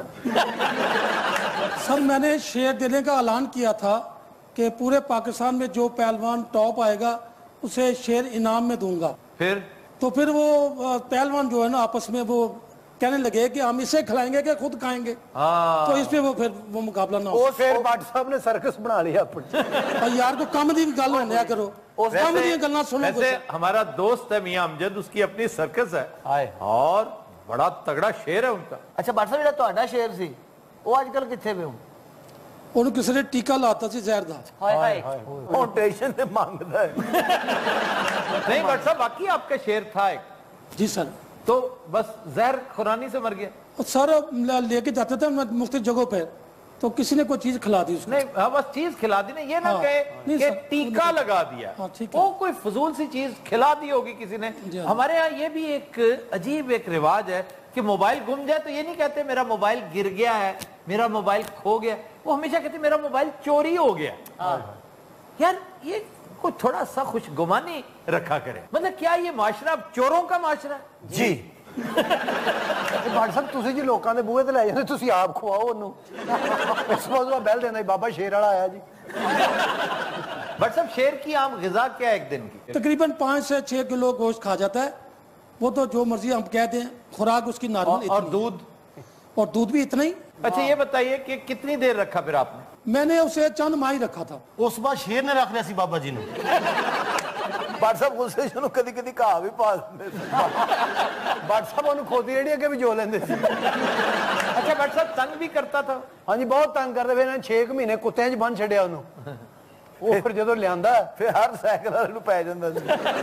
سر میں نے شیر دینے کا اعلان کیا تھا کہ پورے پاکستان میں جو پہلوان ٹاپ آئے گا اسے شیر انعام میں دوں گا. پھر وہ پہلوان جو ہے نا آپس میں وہ کہنے لگے کہ ہم اسے کھلائیں گے کہ خود کھائیں گے, تو اس پہ وہ مقابلہ نہ ہو. پھر بٹ صاحب نے سرکس بنا لیا اپنی. یار کو کامیڈی گل ہونے کرو, کامیڈی گلاں سنو. ویسے ہمارا دوست ہے میاں امجد, اس کی اپنی سرکس ہے اور بڑا تگڑا شیر ہے ان کا. اچھا بٹ صاحب جڑا تہاڈا شیر سی وہ اج کل کتنے پہ ہوں؟ انہوں کسی نے ٹیکہ لاتا سی زہر دا. ہوں ٹیشن تے مانگدا ہے. نہیں بٹ صاحب باقی آپ کا شیر تھا ایک. جی سر. تو بس زہر خورانی سے مر گیا. سر لے کے جاتے تھے مختلف جگہوں پہ, تو کسی نے کوئی چیز کھلا دی اس کو. نہیں بس چیز کھلا دی, نہیں یہ نہ کہے کہ ٹیکہ لگا دیا, وہ کوئی فضول سی چیز کھلا دی ہوگی کسی نے. ہمارے ہاں یہ بھی ایک عجیب ایک رواج ہے کہ موبائل گم جائے تو یہ نہیں کہتے میرا موبائل گر گیا ہے, میرا موبائل کھو گیا, وہ ہمیشہ کہتے میرا موبائل چوری ہو گیا. یار یہ کوئی تھوڑا سا خوش گمانی رکھا کرے. مطلب کیا یہ معاشرہ چوروں کا معاشرہ ہے؟ جی بٹ صاحب تسی جی لوکاں دے بوئے تے لے جاندے, تسی آپ کھواؤ اونوں. اس موضوع بیل دینا بابا شیر والا آیا جی. بٹ صاحب شیر کی عام غذا کیا ہے ایک دن کی؟ تقریباً 5 سے 6 کلو گوشت کھا جاتا ہے. وہ تو جو مرضی ہم کہہ دیں, خوراک اس کی نارمل. اور دودھ؟ اور دودھ بھی اتنا ہی. اچھا یہ بتائیے کہ کتنی دیر رکھا پھر آپ نے؟ میں نے اسے چند ماہ ہی رکھا تھا. اس بار شیر نے رکھ لیا سی بابا جی نے. بٹ صاحب غصے چنو کدی کدی کہا بھی پا دے. بٹ صاحب انہوں کھوتی ریڑی اگے بھی جو لیندے سی. اچھا بٹ صاحب تنگ بھی کرتا تھا؟ ہاں جی بہت تنگ کرتے. پھر 6 مہینے کتےاں چ بن چھڈیا انہوں. وہ پھر جدوں لیاندا پھر ہر سائیکل والے نوں پے جاندا سی,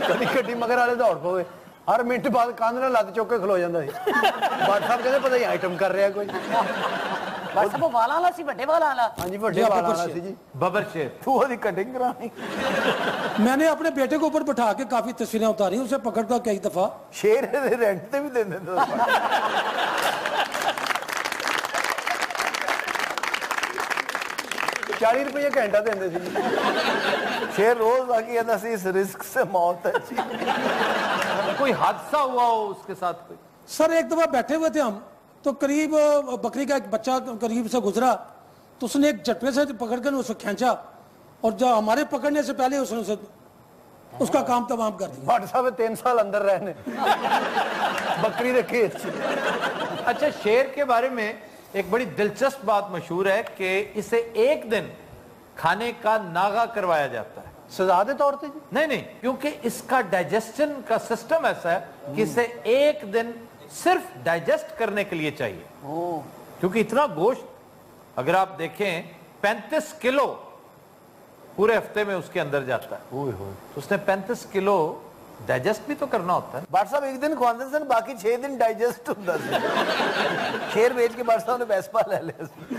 کدی گڈی مگر والے دوڑ پوے, ہر منٹ بعد کاندھ نال لت چوک کے کھلو جاندا سی. بٹ صاحب کہندے پتہ نہیں آئٹم کر رہا کوئی. بس وہ والا والا سی بڑے والا والا. ہاں جی بڑے والا والا سی جی. ببر شیر. تو دی کٹنگ کرانی. میں نے اپنے بیٹے کو اوپر بٹھا کے کافی تصویریں اتاری, اسے پکڑ کر کئی دفعہ. شیر دے رینٹ تے بھی دیندے تھے. 40 روپے گھنٹہ دیندے سی. شیر روز آ کے کہندا سی اس رزق سے موت ہے جی. کوئی حادثہ ہوا ہو اس کے ساتھ کوئی؟ سر ایک دفعہ بیٹھے ہوئے تھے ہم, تو قریب بکری کا ایک بچہ قریب سے گزرا, تو اس نے ایک جٹوے سے پکڑ کر اسے کھینچا, اور جو ہمارے پکڑنے سے پہلے اس نے اس کا کام تمام کر دیا. بٹ صاحب 3 سال اندر رہنے بکری رکھے. اچھا شیر کے بارے میں ایک بڑی دلچسپ بات مشہور ہے کہ اسے ایک دن کھانے کا ناغہ کروایا جاتا ہے. سزا دے طور پہ جی؟ نہیں, کیونکہ اس کا ڈائجسشن کا سسٹم ایسا ہے کہ اسے ایک دن صرف ڈائجسٹ کرنے کے لیے چاہیے. کیونکہ اتنا گوشت اگر آپ دیکھیں 35 کلو پورے ہفتے میں اس کے اندر جاتا ہے. اس نے 35 کلو ڈائجسٹ بھی تو کرنا ہوتا ہے. بٹ صاحب ایک دن کھواندے سن, باقی 6 دن ڈائجسٹ ہوندا سی. شیر بیچ کے بٹ صاحب نے پیسہ لے لیا سی.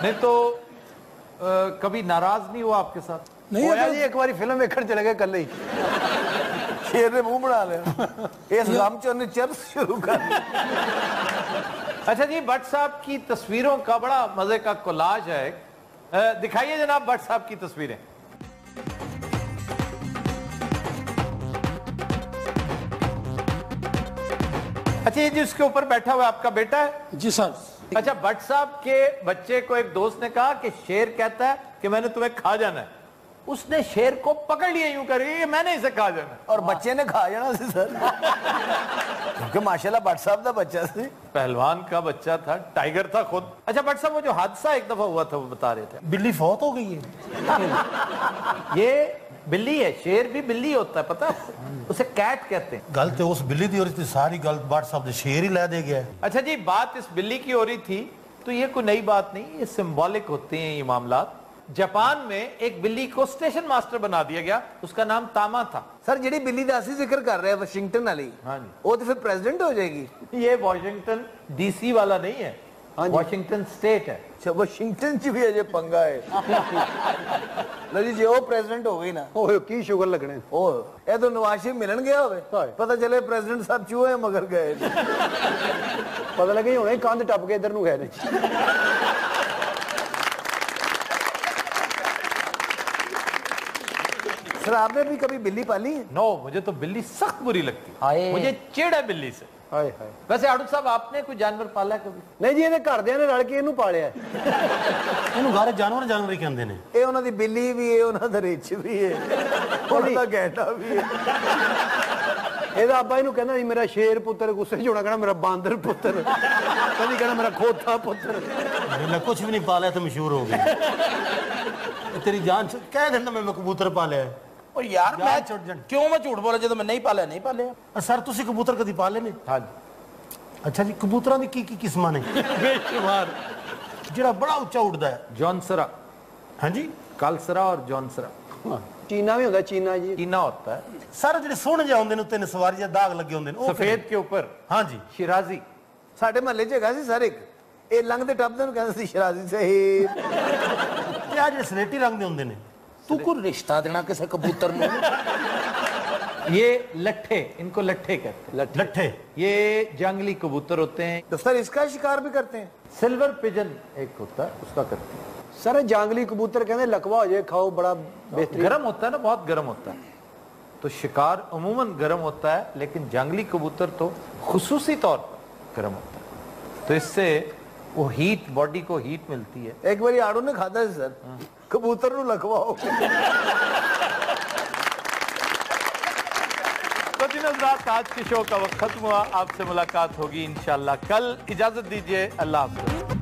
نہیں تو کبھی ناراض نہیں ہوا آپ کے ساتھ؟ نہیں ہویا جی, ایک باری فلم ویکھن چلے گئے کلے ہی. شیر نے منہ بنا لیا, اس غم چ نے چرس شروع کر دیا. اچھا جی بٹ صاحب کی تصویروں کا بڑا مزے کا کولاج ہے, دکھائیے جناب بٹ صاحب کی تصویریں. اچھا یہ جس کے اوپر بیٹھا ہوا آپ کا بیٹا ہے؟ جی سر. اچھا بٹ صاحب کے بچے کو ایک دوست نے کہا کہ شیر کہتا ہے کہ میں نے تمہیں کھا جانا ہے. اس نے شیر کو پکڑ لیا یوں کر کے میں نے اسے کھا جانا, اور بچے نے کھا جانا سی سر. کیونکہ ماشاءاللہ بٹ صاحب دا بچہ سی, پہلوان کا بچہ تھا, ٹائیگر تھا خود. اچھا بٹ صاحب وہ جو حادثہ ایک دفعہ ہوا تھا وہ بتا رہے تھے. بلی فوت ہو گئی ہے. یہ بلی ہے, شیر بھی بلی ہوتا ہے پتہ ہے, اسے کیٹ کہتے ہیں. گل تو اس بلی دی ہو رہی تھی, ساری گل بٹ صاحب نے شیر ہی لے دے گیا. اچھا جی بات اس بلی کی ہو رہی تھی, تو یہ کوئی نئی بات نہیں, یہ سمبولک ہوتے ہیں یہ معاملات. جاپان میں ایک بلی کو اسٹیشن ماسٹر بنا دیا گیا, اس کا نام تاما تھا. سر جڑی بلی دا اسی ذکر کر رہے ہیں واشنگٹن والی, ہاں جی, وہ تو پھر پریزیڈنٹ ہو جائے گی. یہ واشنگٹن ڈی سی والا نہیں ہے, वाशिंगटन स्टेट है। अच्छा वाशिंगटन च भी अजे पंगा है लो जी वो प्रेसिडेंट हो गई ना ओए की शुगर लगने ओ ए तो नवाज शरीफ मिलन गया होवे पता चले प्रेसिडेंट साहब चूहे मगर गए पता लगे हुणे कंध टप के इधर नु गए ने सर आपने भी कभी बिल्ली पाली है? नो, मुझे तो बिल्ली सख्त बुरी लगती है, मुझे चिढ़ है बिल्ली से। हाय हाय वैसे आड़ू साहब आपने कोई जानवर पाला है कभी? नहीं जी ਇਹਦੇ ਘਰਦਿਆਂ ਨੇ ਰਲ ਕੇ ਇਹਨੂੰ ਪਾਲਿਆ ਇਹਨੂੰ ਘਰ ਜਾਨਵਰ ਹੀ ਕਹਿੰਦੇ ਨੇ। ਇਹ ਉਹਨਾਂ ਦੀ ਬਿੱਲੀ ਵੀ ਹੈ ਉਹਨਾਂ ਦਾ ਰਿੱਛ ਵੀ ਹੈ ਉਹਨਾਂ ਦਾ ਗੈਂਡਾ ਵੀ ਹੈ ਇਹਦਾ ਅੱਬਾ ਇਹਨੂੰ ਕਹਿੰਦਾ ਸੀ ਮੇਰਾ ਸ਼ੇਰ ਪੁੱਤਰ ਗੁੱਸੇ 'ਚ ਹੋਣਾ ਕਹਿਣਾ ਮੇਰਾ ਬਾਂਦਰ ਪੁੱਤਰ ਕਦੀ ਕਹਿਣਾ ਮੇਰਾ ਖੋਤਾ ਪੁੱਤਰ मैं कुछ भी नहीं पाला तो मशहूर हो गया तेरी जान कह देना मैं कबूतर पालिया है। और यार मैं क्यों मैं झूठ बोला जो मैं नहीं पालिया नहीं पालिया सर ਤੁਸੀਂ ਕਬੂਤਰ ਕਦੀ ਪਾਲੇ ਨੇ? हाँ ਅੱਛਾ ਜੀ ਕਬੂਤਰਾਂ ਦੀ ਕੀ ਕਿਸਮਾਂ ਨੇ? बेशुमार। ਜਿਹੜਾ ਬੜਾ ਉੱਚਾ ਉੱਡਦਾ ਹੈ। जॉनसरा, ਹਾਂਜੀ कालसरा और जॉनसरा। ਚੀਨਾ ਵੀ ਹੁੰਦਾ ਚੀਨਾ ਜੀ कीना होता है ਸਰ ਜਿਹੜੇ ਸੋਹਣੇ ਜਿਹੇ ਹੁੰਦੇ ਨੇ ਉੱਤੇ ਨਸਵਾਰੀ ਜਿਹੇ ਦਾਗ ਲੱਗੇ ਹੁੰਦੇ ਨੇ ਉਹ सफेद के ऊपर। ਹਾਂਜੀ शिराजी। ਸਾਡੇ ਮਹੱਲੇ 'ਚ ਹੈਗਾ ਸੀ ਸਰ ਇੱਕ ਇਹ ਲੰਘਦੇ ਟੱਪਦੇ ਨੂੰ ਕਹਿੰਦੇ ਸੀ ਸ਼ਰਾਜ਼ੀ ਸਾਹਿਬ ਤੇ ਆ ਜਿਹੜੇ ਸਲੇਟੀ ਰੰਗ ਦੇ ਹੁੰਦੇ ਨੇ तू को रिश्ता देना किसी कबूतर में ये लट्ठे, इनको लट्ठे कहते हैं। ਲੱਠੇ ये जंगली कबूतर होते हैं। तो सर इसका शिकार भी करते हैं सिल्वर पिजन एक होता है, उसका करते हैं। सर जंगली कबूतर कहते लकवा हो जाए खाओ बड़ा बेहतरीन गर्म होता है ना, बहुत गर्म होता है। तो शिकार अमूमन गर्म होता है, लेकिन जंगली कबूतर तो खुसूसी तौर पर गर्म होता है। तो इससे वो हीट, बॉडी को हीट मिलती है। एक बारी आड़ू ने खाता है सर कबूतर नु लकवाओ तो दिन रात आज के शो का वक्त खत्म हुआ। आपसे मुलाकात होगी इंशाल्लाह कल। इजाजत दीजिए, अल्लाह हाफ़िज़।